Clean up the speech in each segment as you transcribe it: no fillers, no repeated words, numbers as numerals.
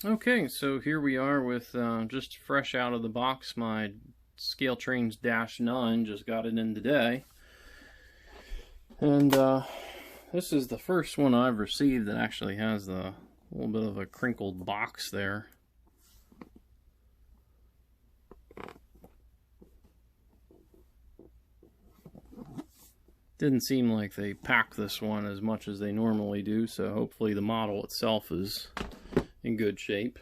Okay, so here we are with just fresh out of the box, my Scaletrains Dash 9, just got it in today. And this is the first one I've received that actually has a little bit of a crinkled box there. Didn't seem like they packed this one as much as they normally do, so hopefully the model itself is in good shape.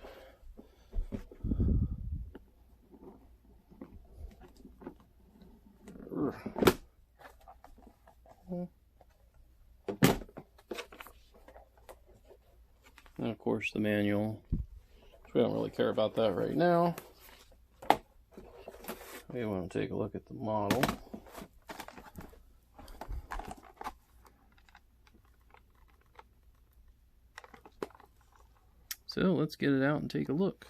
And of course the manual. We don't really care about that right now. We want to take a look at the model. So let's get it out and take a look.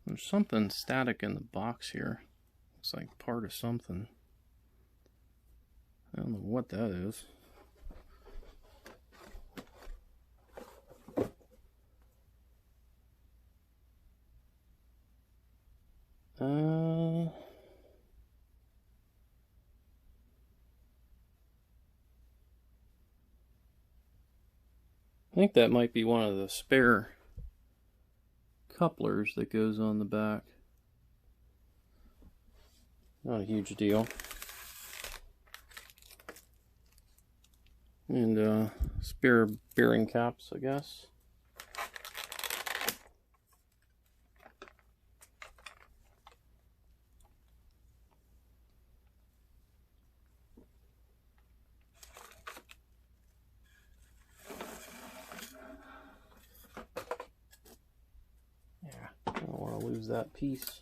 There's something static in the box here. Looks like part of something. I don't know what that is. I think that might be one of the spare couplers that goes on the back. Not a huge deal. And spare bearing caps, I guess. I don't want to lose that piece.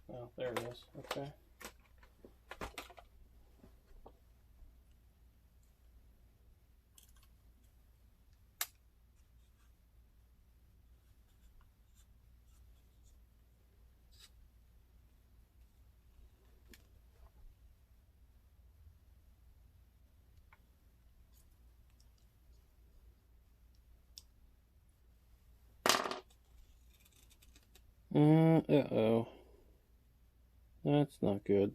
Oh, there it is. Okay. Uh-oh. That's not good.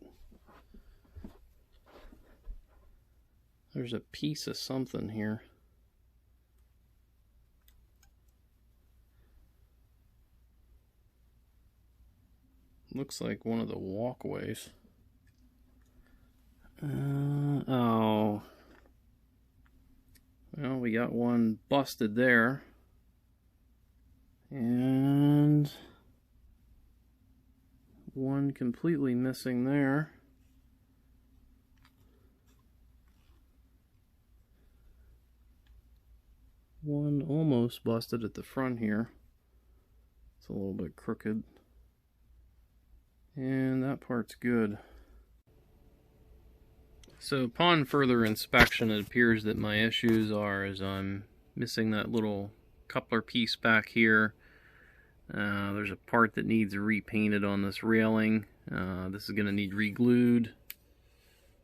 There's a piece of something here. Looks like one of the walkways. Oh. Well, we got one busted there. And one completely missing there. One almost busted at the front here. It's a little bit crooked. And that part's good. So upon further inspection, it appears that my issues are as I'm missing that little coupler piece back here. There's a part that needs repainted on this railing. This is going to need re-glued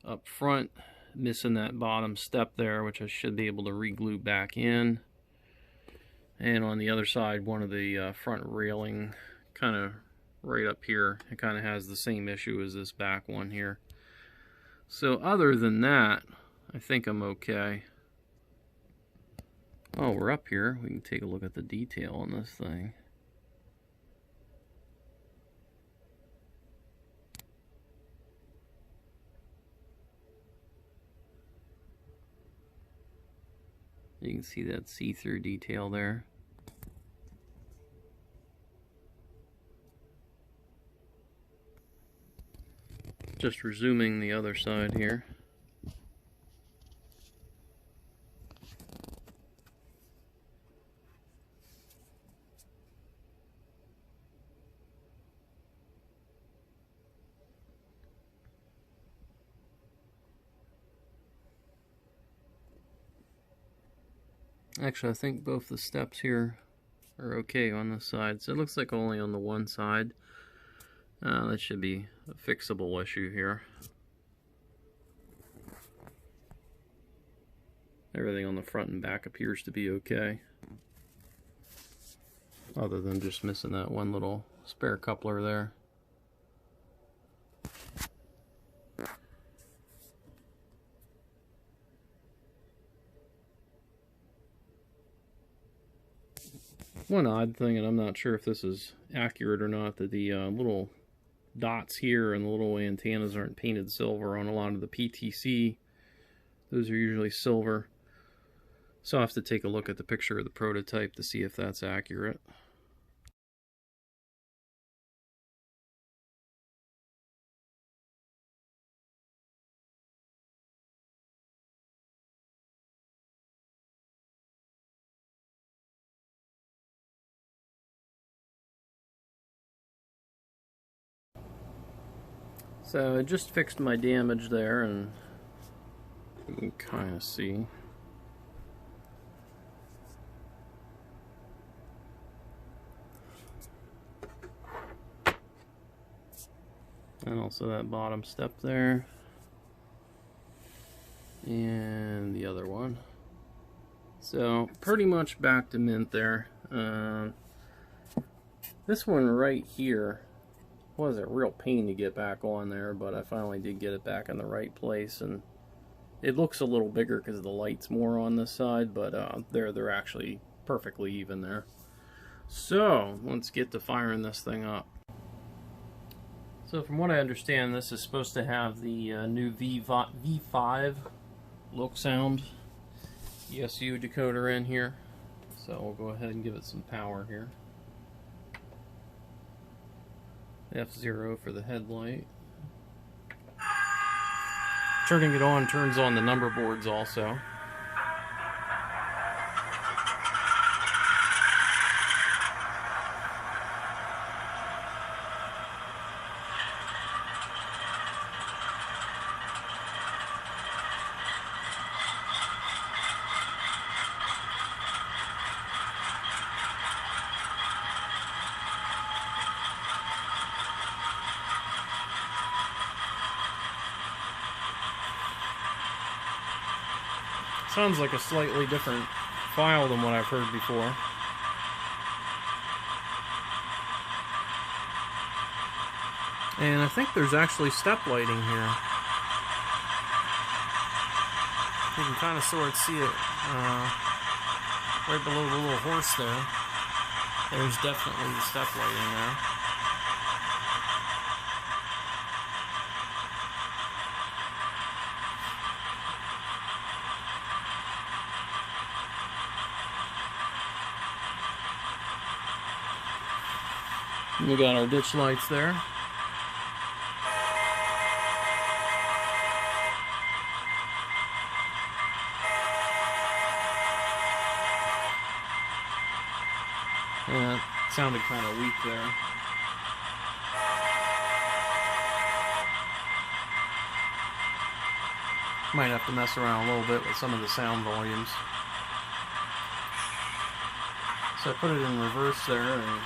up front. Missing that bottom step there, which I should be able to re-glue back in. And on the other side, one of the front railing, kind of right up here, it kind of has the same issue as this back one here. So other than that, I think I'm okay. Oh, we're up here. We can take a look at the detail on this thing. You can see that see-through detail there. Just resuming the other side here. Actually, I think both the steps here are okay on this side. So it looks like only on the one side That should be a fixable issue here. Everything on the front and back appears to be okay, other than just missing that one little spare coupler there. One odd thing, and I'm not sure if this is accurate or not, that the little dots here and the little antennas aren't painted silver on a lot of the PTC. Those are usually silver. So I'll have to take a look at the picture of the prototype to see if that's accurate. So I just fixed my damage there, and you can kind of see. And also that bottom step there. And the other one. So pretty much back to mint there. This one right here was a real pain to get back on there, but I finally did get it back in the right place, and it looks a little bigger because the light's more on this side, but they're actually perfectly even there. So let's get to firing this thing up. So from what I understand, this is supposed to have the new V5 look sound ESU decoder in here. So we'll go ahead and give it some power here. F0 for the headlight. Turning it on turns on the number boards also. Sounds like a slightly different file than what I've heard before. And I think there's actually step lighting here. You can kind of sort of see it right below the little horse there. There's definitely the step lighting there. We got our ditch lights there. Yeah, it sounded kind of weak there. Might have to mess around a little bit with some of the sound volumes. So I put it in reverse there, and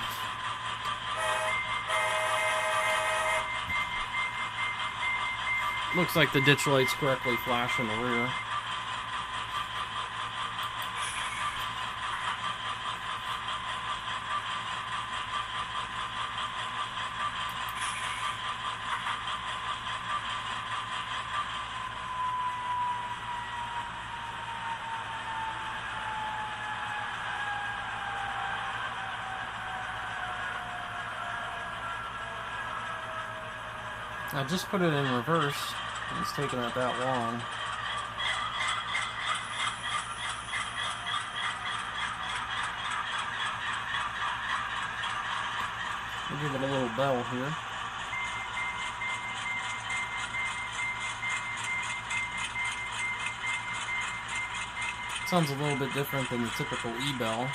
looks like the ditch lights correctly flash in the rear. I just put it in reverse. It's taking it that long. I'll give it a little bell here. Sounds a little bit different than the typical e-bell.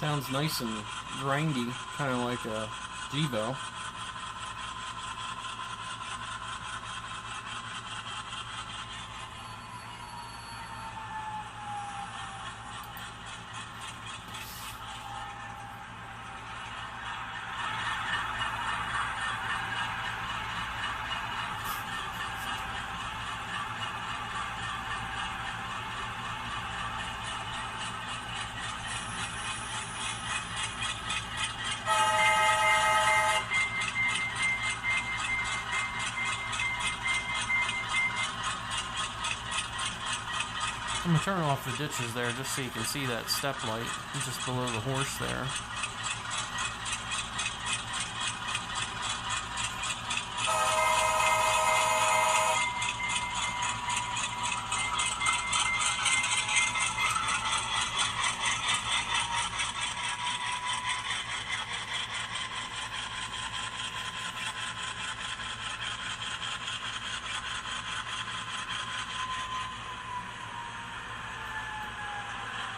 Sounds nice and grindy, kind of like a Devo. I'm going to turn off the ditches there just so you can see that step light just below the horse there.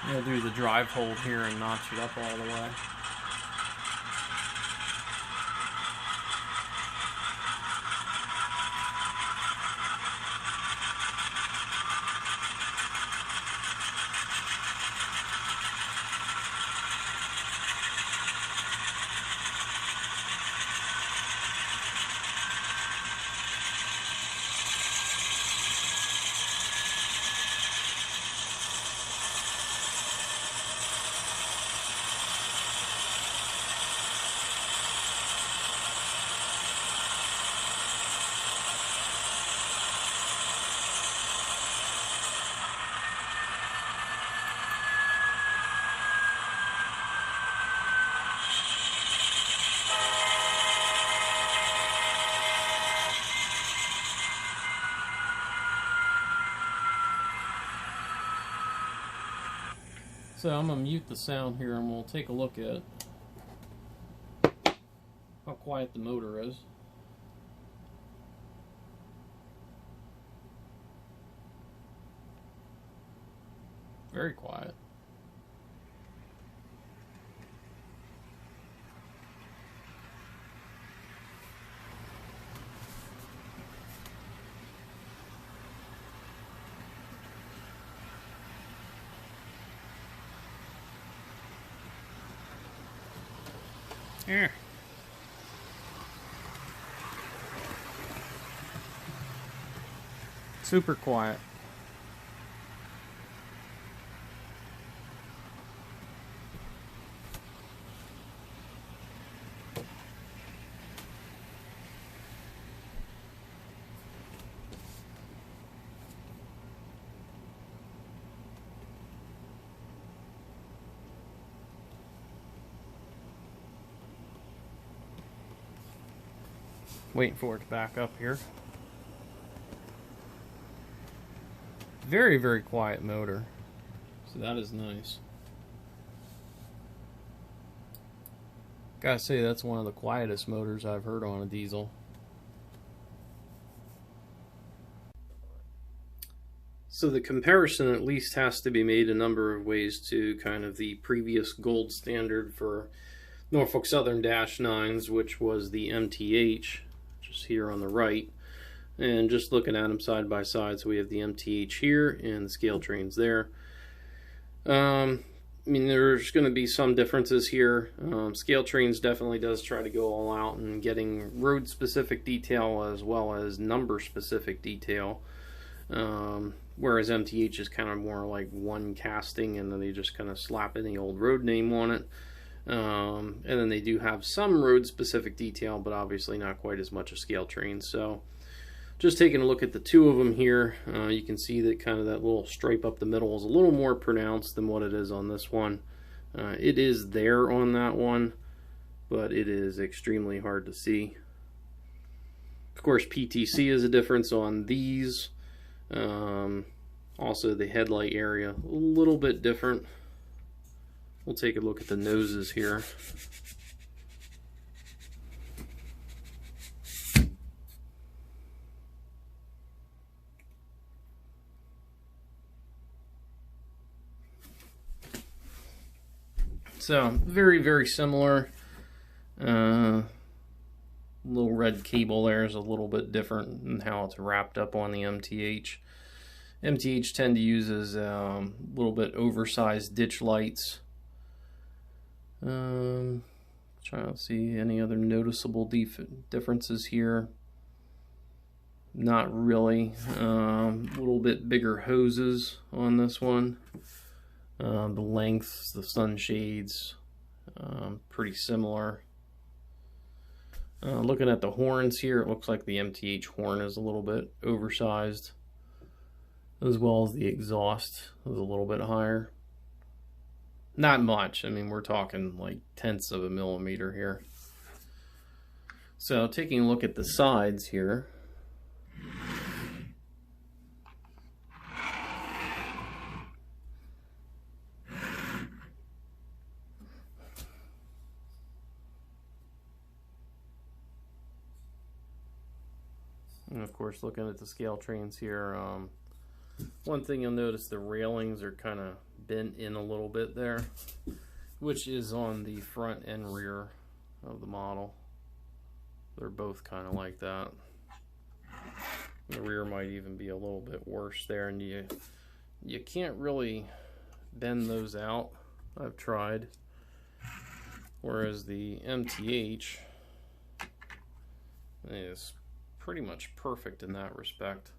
I'm going to do the drive hold here and notch it up all the way. So I'm going to mute the sound here and we'll take a look at how quiet the motor is. Very quiet. Yeah. Super quiet. Waiting for it to back up here. Very, very quiet motor. So that is nice. Gotta say, that's one of the quietest motors I've heard on a diesel. So the comparison at least has to be made a number of ways to kind of the previous gold standard for Norfolk Southern Dash 9s, which was the MTH, just here on the right. And just looking at them side by side, so we have the MTH here and the Scaletrains there. I mean, there's going to be some differences here. Scaletrains definitely does try to go all out in getting road-specific detail as well as number-specific detail. Whereas MTH is kind of more like one casting, and then they just kind of slap any old road name on it. And then they do have some road-specific detail, but obviously not quite as much as Scaletrains. So just taking a look at the two of them here, you can see that kind of that little stripe up the middle is a little more pronounced than what it is on this one. It is there on that one, but it is extremely hard to see. Of course, PTC is a difference on these. Also the headlight area, a little bit different. We'll take a look at the noses here. So very, very similar. Little red cable there is a little bit different in how it's wrapped up on the MTH. MTH tend to use a little bit oversized ditch lights. Trying to see any other noticeable differences here. Not really. A little bit bigger hoses on this one. The lengths, the sunshades, pretty similar. Looking at the horns here, it looks like the MTH horn is a little bit oversized, as well as the exhaust is a little bit higher. Not much. I mean, we're talking like tenths of a millimeter here. So taking a look at the sides here. And of course, looking at the Scaletrains here, one thing you'll notice, the railings are kind of bent in a little bit there, which is on the front and rear of the model. They're both kind of like that. The rear might even be a little bit worse there, and you can't really bend those out. I've tried. Whereas the MTH is pretty much perfect in that respect,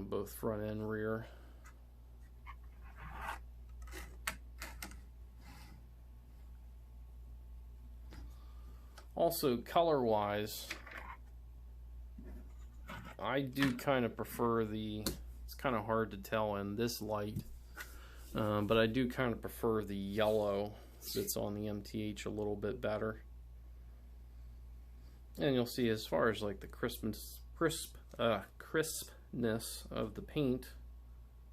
both front and rear. Also, color wise, I do kind of prefer it's kind of hard to tell in this light, but I do kind of prefer the yellow that's on the MTH a little bit better. And you'll see, as far as like the crispness of the paint,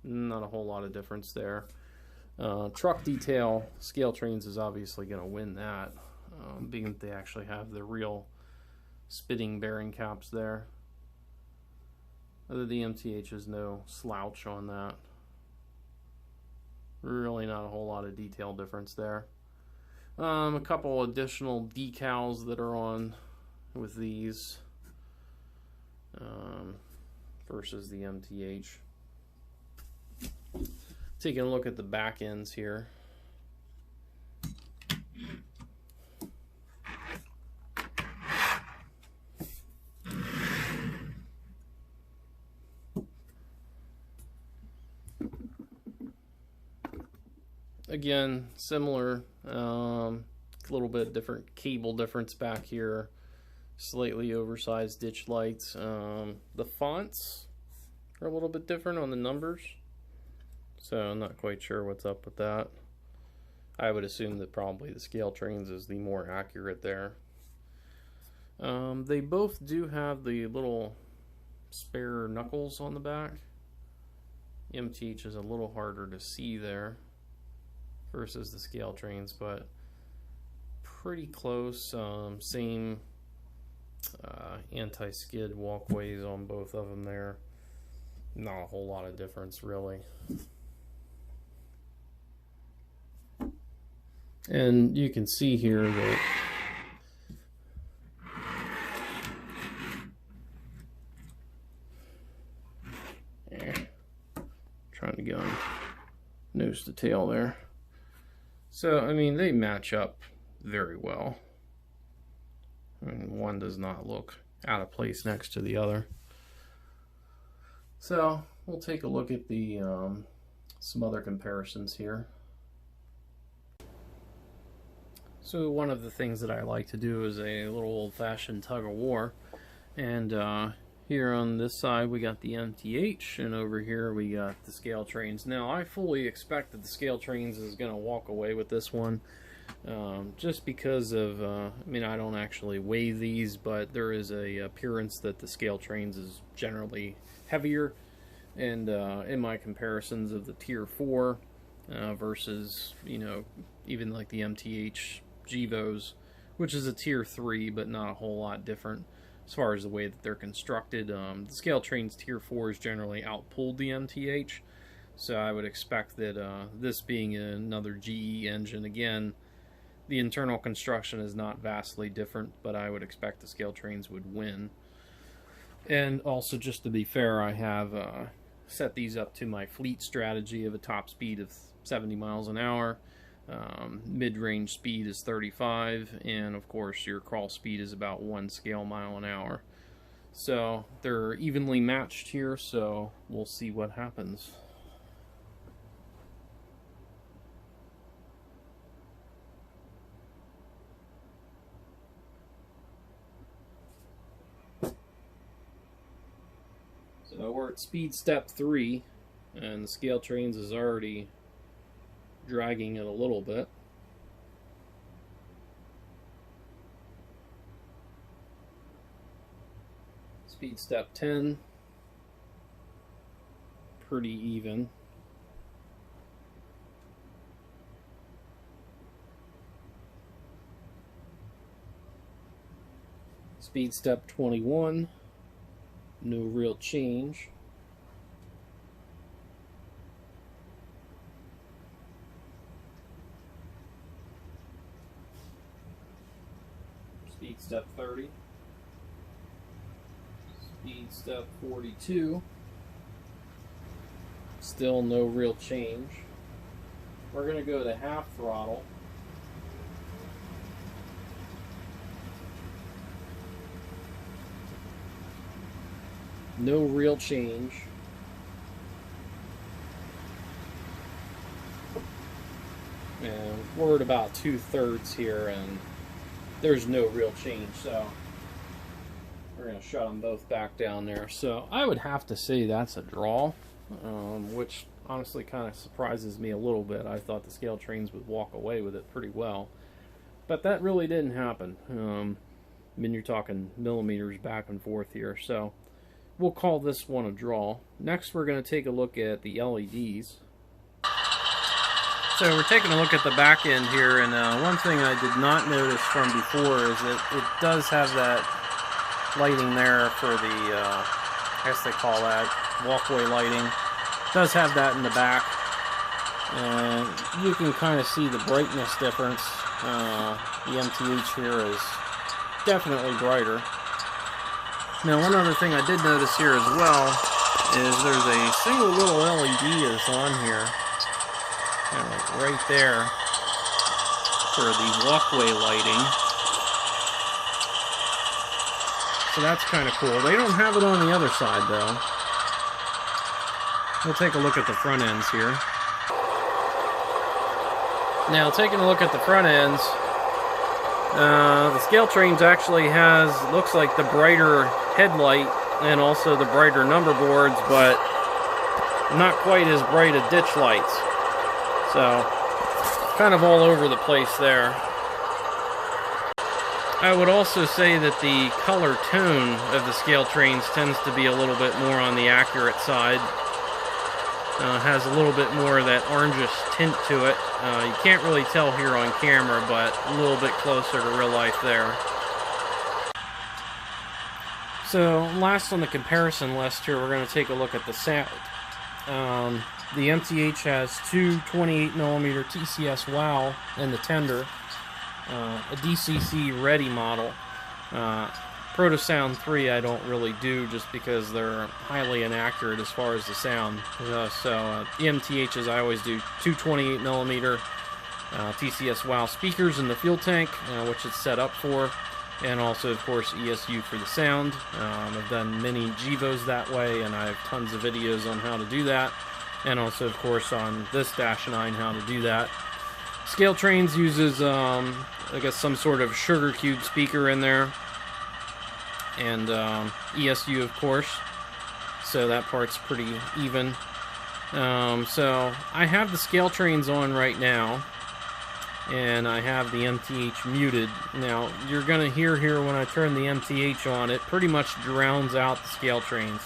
not a whole lot of difference there. Truck detail, Scaletrains is obviously going to win that, being that they actually have the real spitting bearing caps there. Other the MTH is no slouch on that. Really not a whole lot of detail difference there. A couple additional decals that are on with these versus the MTH. Taking a look at the back ends here. Again, similar, a little bit different cable difference back here. Slightly oversized ditch lights. The fonts are a little bit different on the numbers, so I'm not quite sure what's up with that. I would assume that probably the Scaletrains is the more accurate there. They both do have the little spare knuckles on the back. MTH is a little harder to see there versus the Scaletrains, but pretty close. Same anti-skid walkways on both of them there. Not a whole lot of difference really. And you can see here that trying to go nose to tail there. So I mean, they match up very well. I mean, one does not look out of place next to the other. So we'll take a look at the some other comparisons here. So one of the things that I like to do is a little old-fashioned tug-of-war, and here on this side we got the MTH, and over here we got the Scaletrains. Now I fully expect that the Scaletrains is going to walk away with this one. Just because of, I mean, I don't actually weigh these, but there is a appearance that the Scaletrains is generally heavier, and in my comparisons of the Tier 4 versus, you know, even like the MTH Gevos, which is a Tier 3, but not a whole lot different as far as the way that they're constructed. The Scaletrains Tier 4s generally outpulled the MTH, So I would expect that this being another GE engine, again, the internal construction is not vastly different, but I would expect the Scaletrains would win. And also, just to be fair, I have set these up to my fleet strategy of a top speed of 70 miles an hour. Mid-range speed is 35, and of course your crawl speed is about 1 scale mile an hour. So they're evenly matched here, so we'll see what happens. So we're at speed step 3, and the Scaletrains is already dragging it a little bit. Speed step 10, pretty even. Speed step 21, no real change. Speed step 30. Speed step 42. Still no real change. We're going to go to half throttle. No real change. And we're at about 2/3 here, and there's no real change, so we're going to shut them both back down there. So I would have to say that's a draw, which honestly kind of surprises me a little bit. I thought the Scaletrains would walk away with it pretty well, but that really didn't happen. I mean, you're talking millimeters back and forth here, so we'll call this one a draw. Next, we're going to take a look at the LEDs. So we're taking a look at the back end here, and one thing I did not notice from before is that it does have that lighting there for the, I guess they call that walkway lighting. It does have that in the back, and you can kind of see the brightness difference. The MTH here is definitely brighter. Now, one other thing I did notice here as well is there's a single little LED that's on here, kind of like right there, for the walkway lighting. So that's kind of cool. They don't have it on the other side, though. We'll take a look at the front ends here. Now, taking a look at the front ends, the Scaletrains actually has, looks like, the brighter headlight and also the brighter number boards, but not quite as bright as ditch lights. So, kind of all over the place there. I would also say that the color tone of the Scaletrains tends to be a little bit more on the accurate side. Has a little bit more of that orangish tint to it. You can't really tell here on camera, but a little bit closer to real life there. So, last on the comparison list here, we're going to take a look at the sound. The MTH has two 28mm TCS WOW in the tender, a DCC ready model. Protosound 3 I don't really do just because they're highly inaccurate as far as the sound. The MTHs I always do two 28mm TCS WOW speakers in the fuel tank, which it's set up for, and also of course ESU for the sound. I've done many GEVOs that way, and I have tons of videos on how to do that, and also of course on this Dash 9 how to do that. Scaletrains uses I guess some sort of sugar cube speaker in there, and ESU of course, so that part's pretty even. So I have the Scaletrains on right now, and I have the MTH muted. Now you're gonna hear here when I turn the MTH on, it pretty much drowns out the Scaletrains.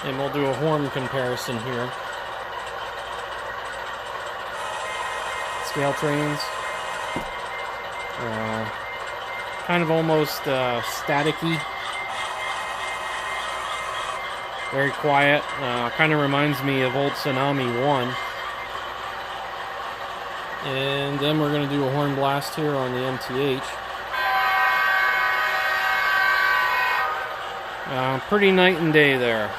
And we'll do a horn comparison here. Scaletrains. Kind of almost staticky. Very quiet. Kind of reminds me of old Tsunami 1. And then we're going to do a horn blast here on the MTH. Pretty night and day there.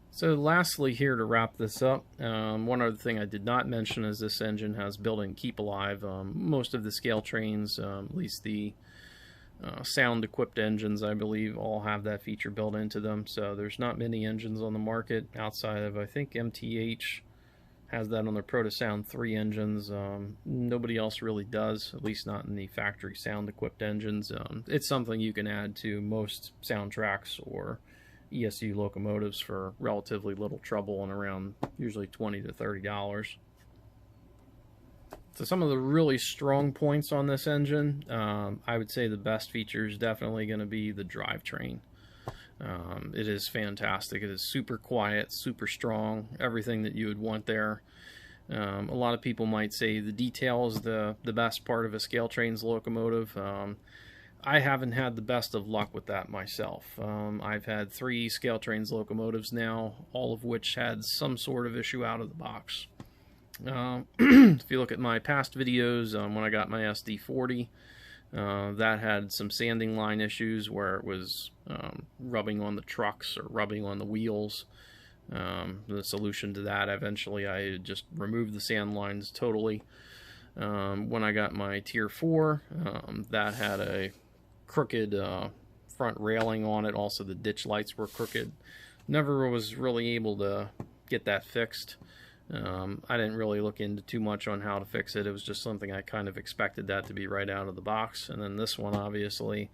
So lastly here to wrap this up, one other thing I did not mention is this engine has built-in keep alive. Most of the Scaletrains, at least the sound-equipped engines, I believe, all have that feature built into them. So there's not many engines on the market outside of, I think, MTH has that on their Protosound 3 engines. Nobody else really does, at least not in the factory sound-equipped engines. It's something you can add to most soundtracks or ESU locomotives for relatively little trouble and around usually $20 to $30. So some of the really strong points on this engine, I would say the best feature is definitely going to be the drivetrain. It is fantastic. It is super quiet, super strong, everything that you would want there. A lot of people might say the detail is the best part of a Scaletrains locomotive. I haven't had the best of luck with that myself. I've had 3 Scaletrains locomotives now, all of which had some sort of issue out of the box. If you look at my past videos, when I got my SD40, that had some sanding line issues where it was rubbing on the trucks or rubbing on the wheels. The solution to that, eventually I just removed the sand lines totally. When I got my Tier 4, that had a crooked front railing on it. Also the ditch lights were crooked. Never was really able to get that fixed. I didn't really look into too much on how to fix it. It was just something I kind of expected that to be right out of the box. And then this one obviously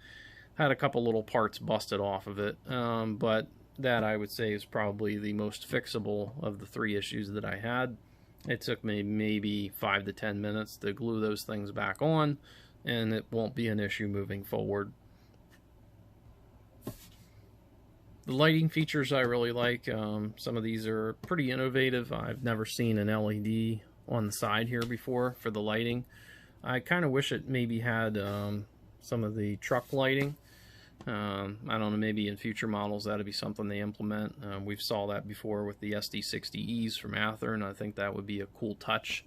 had a couple little parts busted off of it, but that I would say is probably the most fixable of the 3 issues that I had. It took me maybe 5 to 10 minutes to glue those things back on, and it won't be an issue moving forward. The lighting features I really like. Some of these are pretty innovative. I've never seen an LED on the side here before for the lighting. I kind of wish it maybe had some of the truck lighting. I don't know, maybe in future models that'd be something they implement. We've saw that before with the SD60Es from Athearn. I think that would be a cool touch.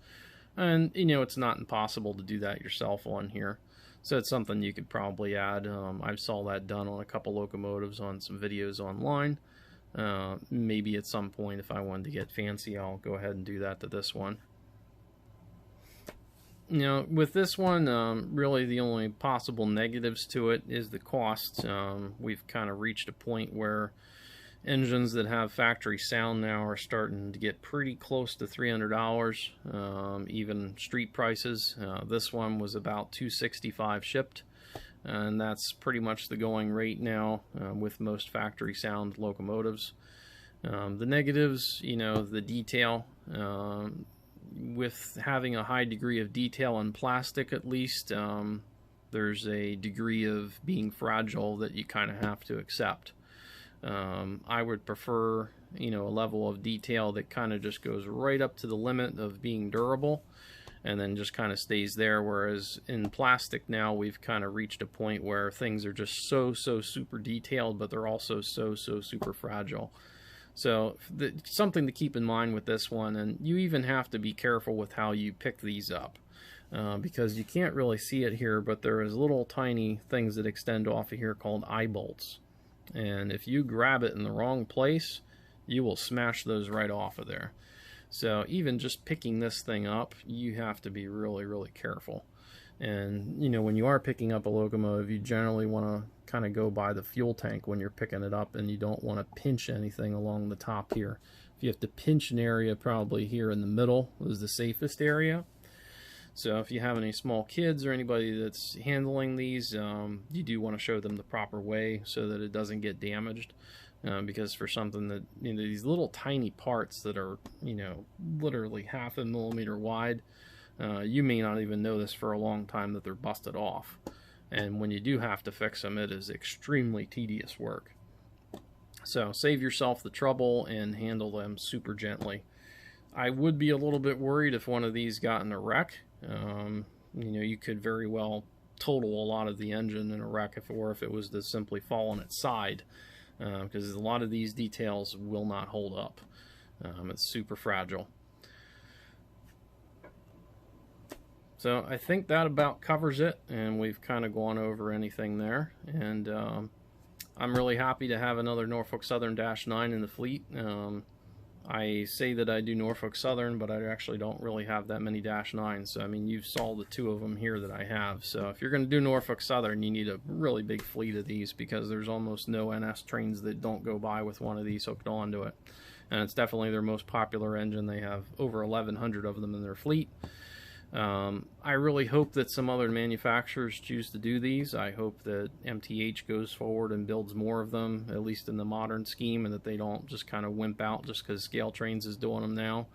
And, you know, it's not impossible to do that yourself on here. So it's something you could probably add. I saw that done on a couple locomotives on some videos online. Maybe at some point, if I wanted to get fancy, I'll go ahead and do that to this one. You know, with this one, really the only possible negatives to it is the cost. We've kind of reached a point where engines that have factory sound now are starting to get pretty close to $300, even street prices. This one was about $265 shipped, and that's pretty much the going rate now with most factory sound locomotives. The negatives, you know, the detail. With having a high degree of detail in plastic, at least, there's a degree of being fragile that you kind of have to accept. I would prefer, you know, a level of detail that kind of just goes right up to the limit of being durable and then just kind of stays there, whereas in plastic now we've kind of reached a point where things are just so super detailed, but they're also so super fragile. So something to keep in mind with this one, and you even have to be careful with how you pick these up, because you can't really see it here, but there is little tiny things that extend off of here called eye bolts. And if you grab it in the wrong place, you will smash those right off of there. So even just picking this thing up, you have to be really careful. And, you know, when you are picking up a locomotive, you generally want to kind of go by the fuel tank when you're picking it up, and you don't want to pinch anything along the top here. If you have to pinch an area, probably here in the middle is the safest area. So if you have any small kids or anybody that's handling these, you do want to show them the proper way so that it doesn't get damaged. Because for something that, you know, these little tiny parts that are, you know, literally half a millimeter wide, you may not even know this for a long time that they're busted off. And when you do have to fix them, it is extremely tedious work. So save yourself the trouble and handle them super gently. I would be a little bit worried if one of these got in a wreck. You know, you could very well total a lot of the engine in a wreck, or if it was to simply fall on its side, because a lot of these details will not hold up. It's super fragile. So I think that about covers it, and we've kind of gone over anything there. And I'm really happy to have another Norfolk Southern Dash 9 in the fleet. I say that I do Norfolk Southern, but I actually don't really have that many Dash 9s. So, I mean, you saw the 2 of them here that I have. So, if you're going to do Norfolk Southern, you need a really big fleet of these, because there's almost no NS trains that don't go by with one of these hooked onto it. And it's definitely their most popular engine. They have over 1,100 of them in their fleet. I really hope that some other manufacturers choose to do these. I hope that MTH goes forward and builds more of them, at least in the modern scheme, and that they don't just kind of wimp out just because Scaletrains is doing them now.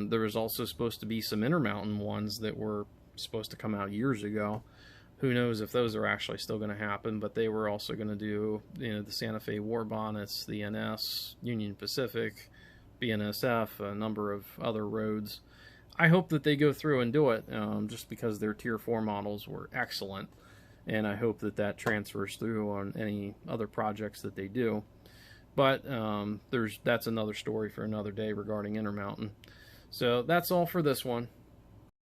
There was also supposed to be some Intermountain ones that were supposed to come out years ago. Who knows if those are actually still going to happen, but they were also going to do, you know, the Santa Fe War Bonnets, the NS, Union Pacific, BNSF, a number of other roads. I hope that they go through and do it, just because their Tier 4 models were excellent, and I hope that that transfers through on any other projects that they do. But that's another story for another day regarding Intermountain. So that's all for this one.